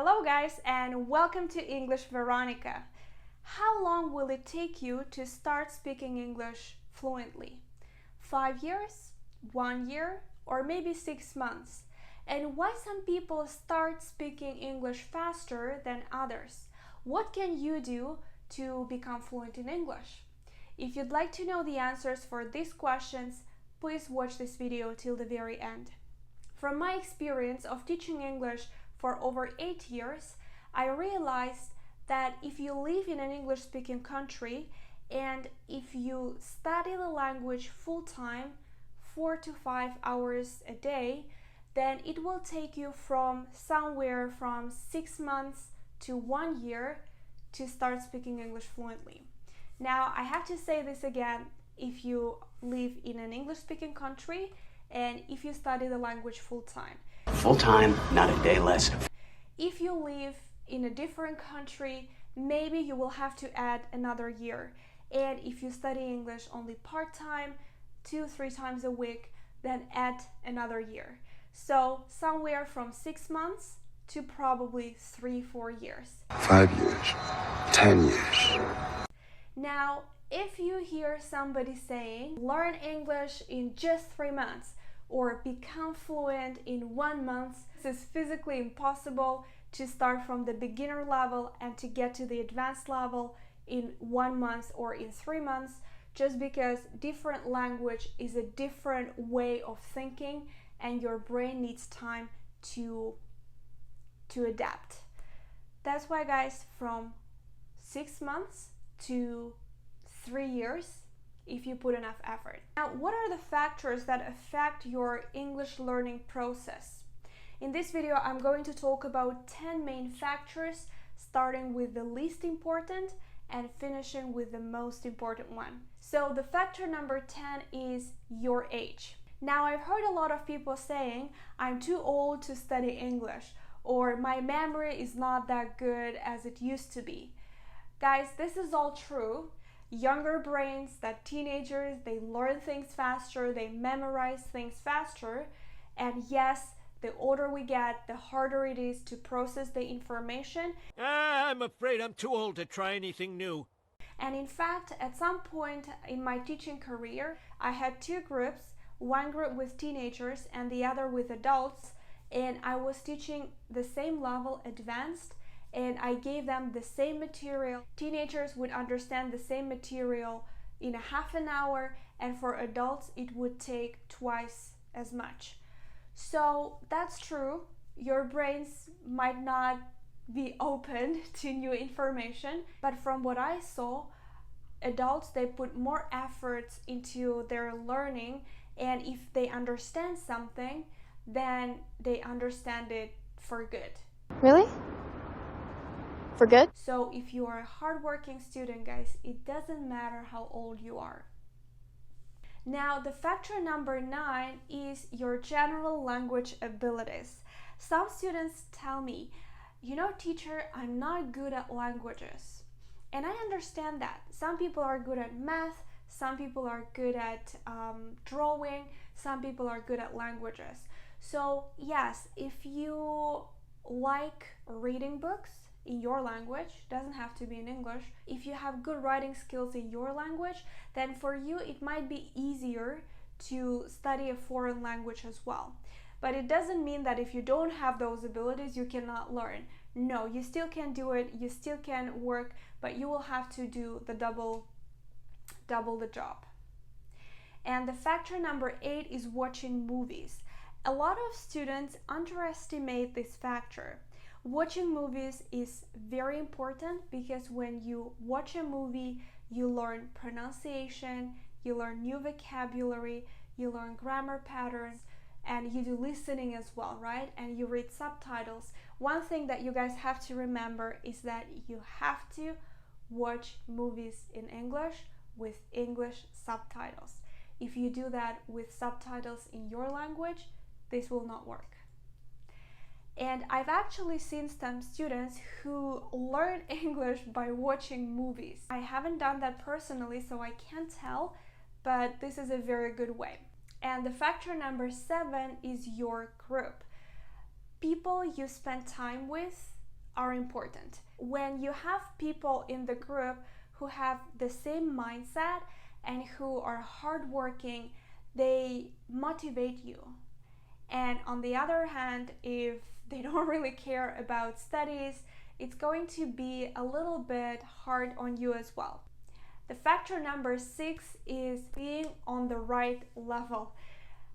Hello guys and welcome to English Veronika. How long will it take you to start speaking English fluently? 5 years? 1 year? Or maybe 6 months? And why some people start speaking English faster than others? What can you do to become fluent in English? If you'd like to know the answers for these questions, please watch this video till the very end. From my experience of teaching English for over 8 years, I realized that if you live in an English-speaking country and if you study the language full-time, 4 to 5 hours a day, then it will take you from somewhere from 6 months to 1 year to start speaking English fluently. Now, I have to say this again, if you live in an English-speaking country and if you study the language full-time. Full-time, not a day less. If you live in a different country, maybe you will have to add another year. And if you study English only part-time, 2-3 times a week, then add another year. So somewhere from 6 months to probably 3-4 years. 5 years, 10 years. Now, if you hear somebody saying, learn English in just 3 months, or become fluent in 1 month, this is physically impossible to start from the beginner level and to get to the advanced level in 1 month or in 3 months, just because different language is a different way of thinking and your brain needs time to adapt. That's why, guys, from 6 months to 3 years, if you put enough effort. Now, what are the factors that affect your English learning process? In this video, I'm going to talk about 10 main factors, starting with the least important and finishing with the most important one. So the factor number 10 is your age. Now, I've heard a lot of people saying, I'm too old to study English, or my memory is not that good as it used to be. Guys, this is all true. Younger brains, that teenagers, they learn things faster, they memorize things faster, and yes, the older we get, the harder it is to process the information. I'm afraid I'm too old to try anything new. And in fact, at some point in my teaching career, I had 2 groups, one group with teenagers and the other with adults, and I was teaching the same level, advanced, and I gave them the same material. Teenagers would understand the same material in a half an hour, and for adults it would take twice as much. So that's true, your brains might not be open to new information, but from what I saw, adults, they put more effort into their learning, and if they understand something, then they understand it for good. Really? For good? So if you are a hardworking student, guys, it doesn't matter how old you are. Now, the factor number 9 is your general language abilities. Some students tell me, you know, teacher, I'm not good at languages. And I understand that. Some people are good at math, some people are good at drawing, some people are good at languages. So yes, if you like reading books in your language, doesn't have to be in English, if you have good writing skills in your language, then for you it might be easier to study a foreign language as well. But it doesn't mean that if you don't have those abilities, you cannot learn. No, you still can do it, you still can work, but you will have to do the double the job. And the factor number 8 is watching movies. A lot of students underestimate this factor. Watching movies is very important because when you watch a movie, you learn pronunciation, you learn new vocabulary, you learn grammar patterns, and you do listening as well, right? And you read subtitles. One thing that you guys have to remember is that you have to watch movies in English with English subtitles. If you do that with subtitles in your language, this will not work. And I've actually seen some students who learn English by watching movies. I haven't done that personally, so I can't tell, but this is a very good way. And the factor number 7 is your group. People you spend time with are important. When you have people in the group who have the same mindset and who are hardworking, they motivate you. And on the other hand, if they don't really care about studies, it's going to be a little bit hard on you as well. The factor number 6 is being on the right level.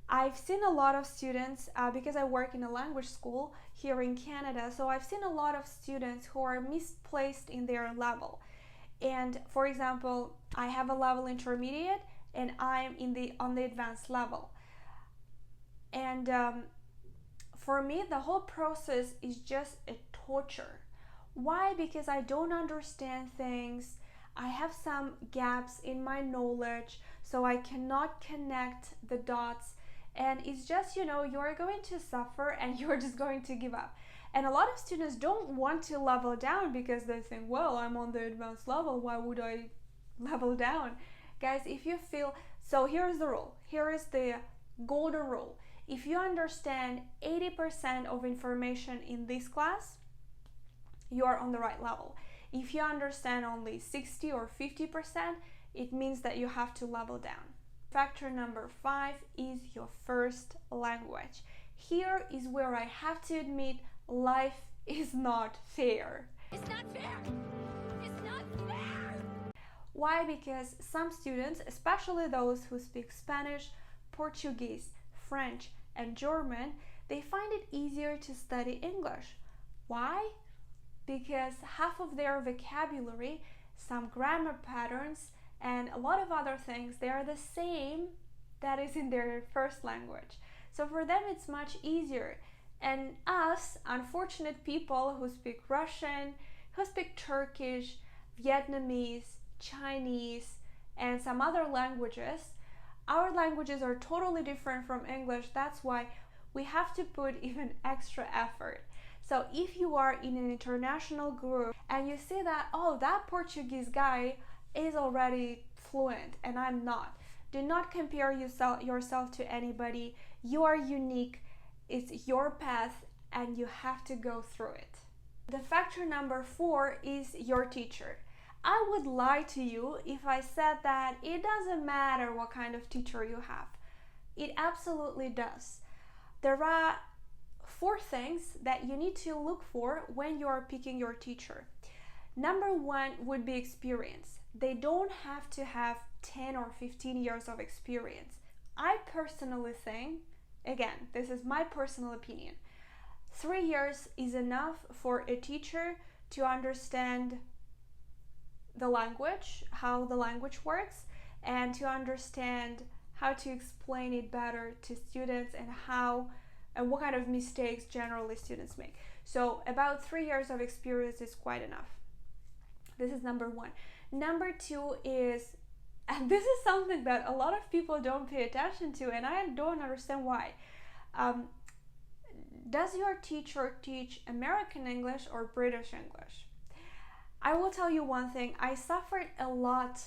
I've seen a lot of students, because I work in a language school here in Canada, so I've seen a lot of students who are misplaced in their level. And for example, I have a level intermediate and I'm on the advanced level. And for me, the whole process is just a torture. Why? Because I don't understand things. I have some gaps in my knowledge, so I cannot connect the dots. And it's just, you're going to suffer and you're just going to give up. And a lot of students don't want to level down because they think, well, I'm on the advanced level, why would I level down? Guys, if you feel, so here's the rule. Here is the golden rule. If you understand 80% of information in this class, you are on the right level. If you understand only 60 or 50%, it means that you have to level down. Factor number 5 is your first language. Here is where I have to admit life is not fair. It's not fair! It's not fair! Why? Because some students, especially those who speak Spanish, Portuguese, French, and German, they find it easier to study English. Why? Because half of their vocabulary, some grammar patterns, and a lot of other things, they are the same that is in their first language. So for them it's much easier. And us, unfortunate people who speak Russian, who speak Turkish, Vietnamese, Chinese, and some other languages, our languages are totally different from English. That's why we have to put even extra effort. So if you are in an international group and you see that, oh, that Portuguese guy is already fluent and I'm not, do not compare yourself to anybody. You are unique. It's your path and you have to go through it. The factor number 4 is your teacher. I would lie to you if I said that it doesn't matter what kind of teacher you have. It absolutely does. There are 4 things that you need to look for when you are picking your teacher. Number 1 would be experience. They don't have to have 10 or 15 years of experience. I personally think, again, this is my personal opinion, 3 years is enough for a teacher to understand the language, how the language works, and to understand how to explain it better to students and what kind of mistakes generally students make. So about 3 years of experience is quite enough. This is number 1. Number 2 is, and this is something that a lot of people don't pay attention to, and I don't understand why. Does your teacher teach American English or British English? I will tell you one thing, I suffered a lot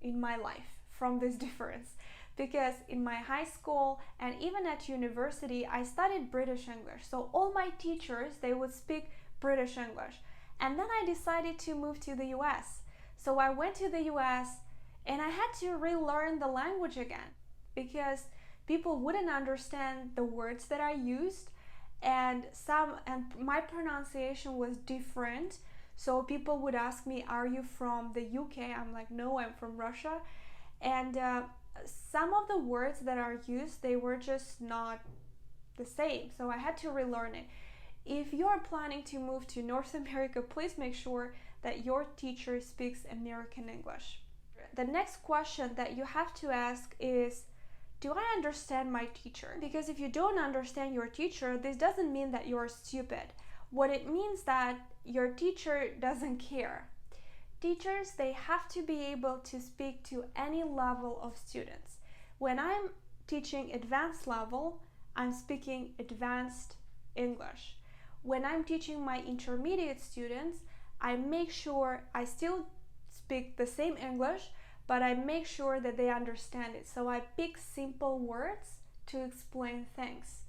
in my life from this difference, because in my high school and even at university, I studied British English. So all my teachers, they would speak British English. And then I decided to move to the US. So I went to the US and I had to relearn the language again because people wouldn't understand the words that I used, and my pronunciation was different. So people would ask me, are you from the UK? I'm like, no, I'm from Russia. And some of the words that are used, they were just not the same. So I had to relearn it. If you are planning to move to North America, please make sure that your teacher speaks American English. The next question that you have to ask is, do I understand my teacher? Because if you don't understand your teacher, this doesn't mean that you're stupid. What it means that your teacher doesn't care. Teachers, they have to be able to speak to any level of students. When I'm teaching advanced level, I'm speaking advanced English. When I'm teaching my intermediate students, I make sure I still speak the same English, but I make sure that they understand it. So I pick simple words to explain things.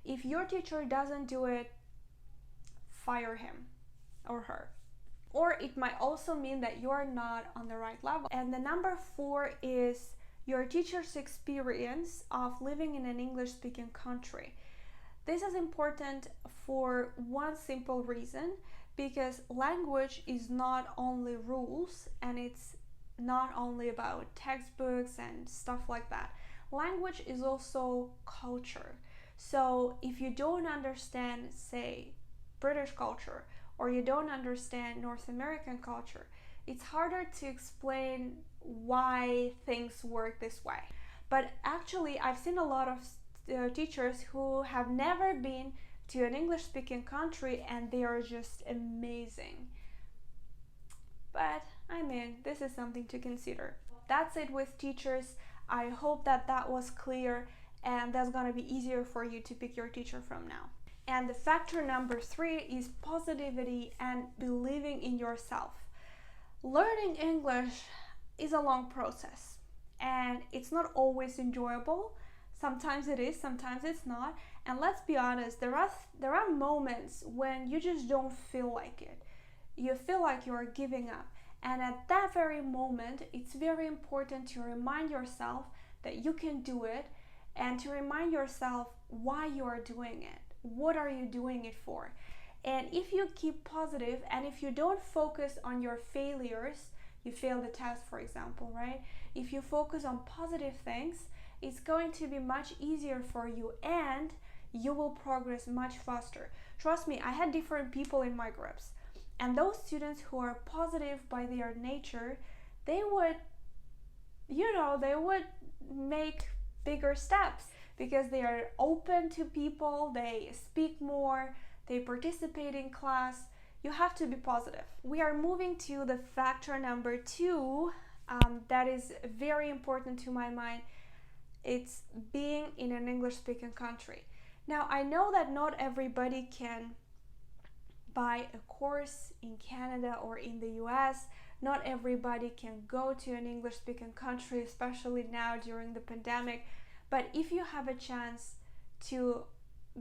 If your teacher doesn't do it, fire him. or her. Or it might also mean that you are not on the right level. And the number 4 is your teacher's experience of living in an English-speaking country. This is important for one simple reason, because language is not only rules and it's not only about textbooks and stuff like that. Language is also culture. So if you don't understand, say, British culture, or you don't understand North American culture, it's harder to explain why things work this way. But actually, I've seen a lot of teachers who have never been to an English-speaking country and they are just amazing. But I mean, this is something to consider. That's it with teachers. I hope that that was clear and that's gonna be easier for you to pick your teacher from now. And the factor number 3 is positivity and believing in yourself. Learning English is a long process and it's not always enjoyable. Sometimes it is, sometimes it's not. And let's be honest, there are moments when you just don't feel like it. You feel like you're giving up. And at that very moment, it's very important to remind yourself that you can do it and to remind yourself why you are doing it. What are you doing it for? And if you keep positive and if you don't focus on your failures, you failed the test, for example, right? If you focus on positive things, it's going to be much easier for you and you will progress much faster. Trust me, I had different people in my groups, and those students who are positive by their nature, they would make bigger steps because they are open to people, they speak more, they participate in class. You have to be positive. We are moving to the factor number 2 that is very important to my mind. It's being in an English-speaking country. Now, I know that not everybody can buy a course in Canada or in the US. Not everybody can go to an English-speaking country, especially now during the pandemic. But if you have a chance to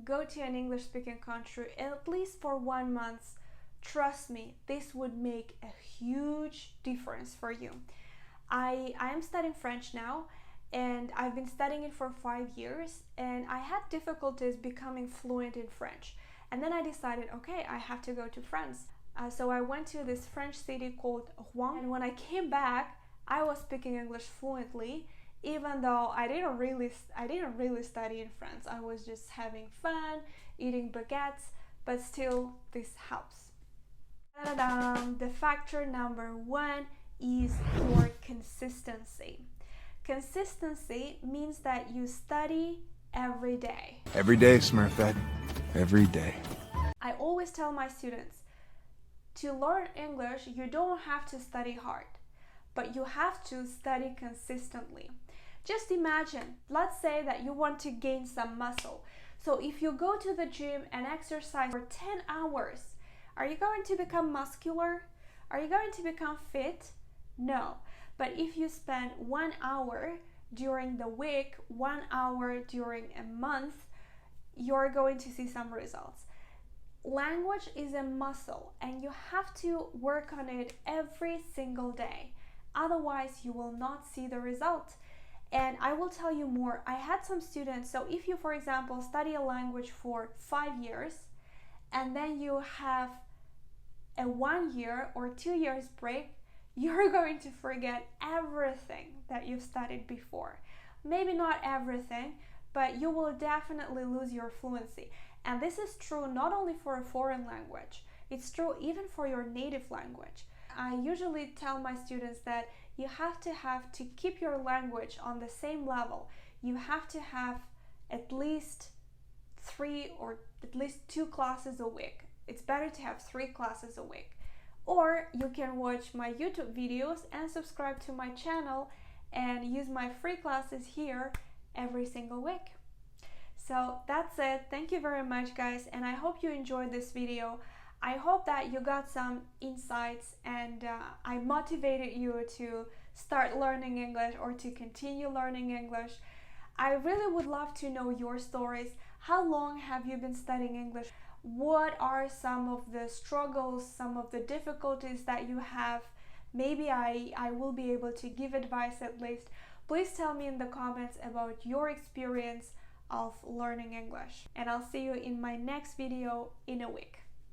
go to an English-speaking country, at least for 1 month, trust me, this would make a huge difference for you. I am studying French now, and I've been studying it for 5 years, and I had difficulties becoming fluent in French. And then I decided, okay, I have to go to France. So I went to this French city called Rouen, and when I came back, I was speaking English fluently, even though I didn't really study in France. I was just having fun, eating baguettes, but still, this helps. Ta-da-dum! The factor number 1 is your consistency. Consistency means that you study every day. Every day, Smurfette. Every day. I always tell my students, to learn English, you don't have to study hard, but you have to study consistently. Just imagine, let's say that you want to gain some muscle. So if you go to the gym and exercise for 10 hours, are you going to become muscular? Are you going to become fit? No. But if you spend 1 hour during the week, 1 hour during a month, you're going to see some results. Language is a muscle and you have to work on it every single day. Otherwise, you will not see the result. And I will tell you more. I had some students, so if you, for example, study a language for 5 years and then you have a 1 year or 2 years break, you're going to forget everything that you've studied before. Maybe not everything, but you will definitely lose your fluency. And this is true not only for a foreign language, it's true even for your native language. I usually tell my students that you have to keep your language on the same level. You have to have at least 3 or at least 2 classes a week. It's better to have 3 classes a week. Or you can watch my YouTube videos and subscribe to my channel and use my free classes here every single week. So that's it. Thank you very much, guys, and I hope you enjoyed this video. I hope that you got some insights and I motivated you to start learning English or to continue learning English. I really would love to know your stories. How long have you been studying English? what are some of the struggles, some of the difficulties that you have. Maybe I will be able to give advice at least. Please tell me in the comments about your experience of learning English, and I'll see you in my next video in a week.